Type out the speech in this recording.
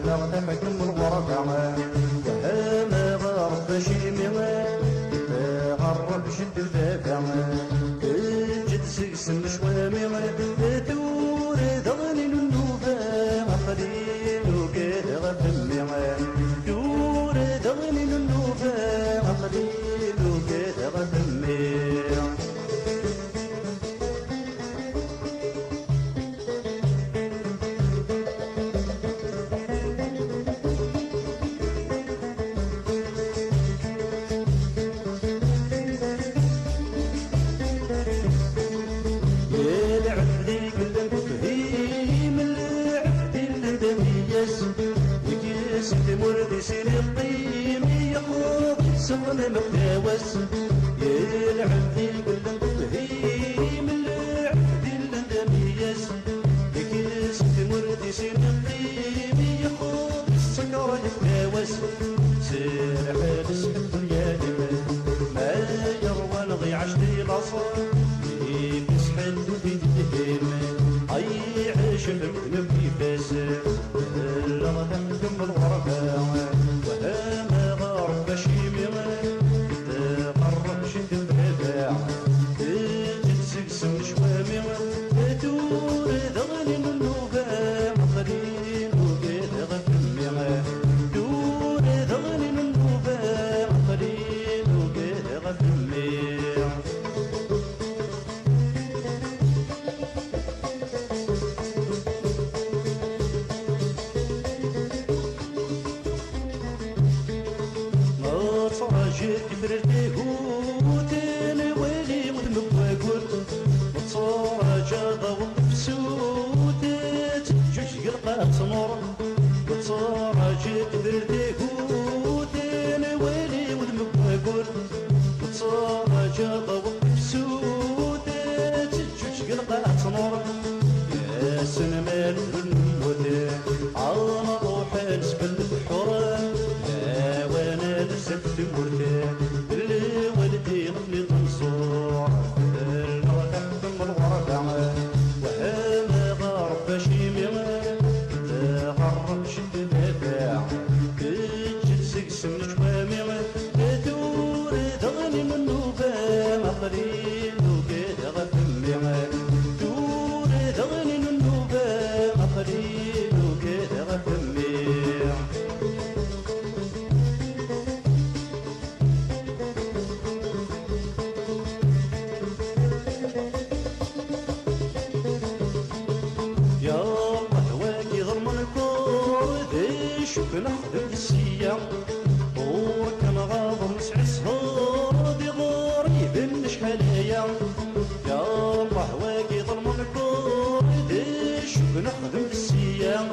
تحكم الغربة وهما غرب شيمي غرب شد الدافع الجد سقسم شوامي تور ضغني النوبة قليل وكذا غفمي تور ضغني النوبة قليل وكذا غفمي سين الطيم يخوض سغن مقداوس يلعب ذي قلن بهيم العبد الاندميس يكيس تمرد سين الطيم يخوض السكر مقداوس سرح لسحب اليالم ما يروى نضي عشدي العصر يسحل في الدهيم اي عيش المكتب يفاس لا تحكم الغربة وهما غرب شيمي تقرب شد البداع تجد سقسم شوامي تور ذغني النوبة قليل وكذا غفمي تور ذغني النوبة قليل وكذا غفمي صراجيت كبرتي هوتين ويلي مدمق واقول وتصراجا ضوء بسوتت جوش قلقات نور وتصراجيت كبرتي هوتين ويلي مدمق واقول وتصراجا ضوء بسوتت جوش قلقات نور يا سنمال الموتى عالم روحي نسبل الحرام وانا لسفت مرتاح اللي ولدي طفلي تنصور لا تحكم الغربة وهذا غرب شيمي تغرب شد الدفاع تجد سقسم شوامي تدور ضغني من النوبة قليل وكذا غفمي تدور ضغني من النوبة قليل وكذا غفمي شوف نخدم السيام وكان غاضم نسعى سهور دي غريب شحال هيا يا الله واقي ظلم الكور شوف نخدم السيام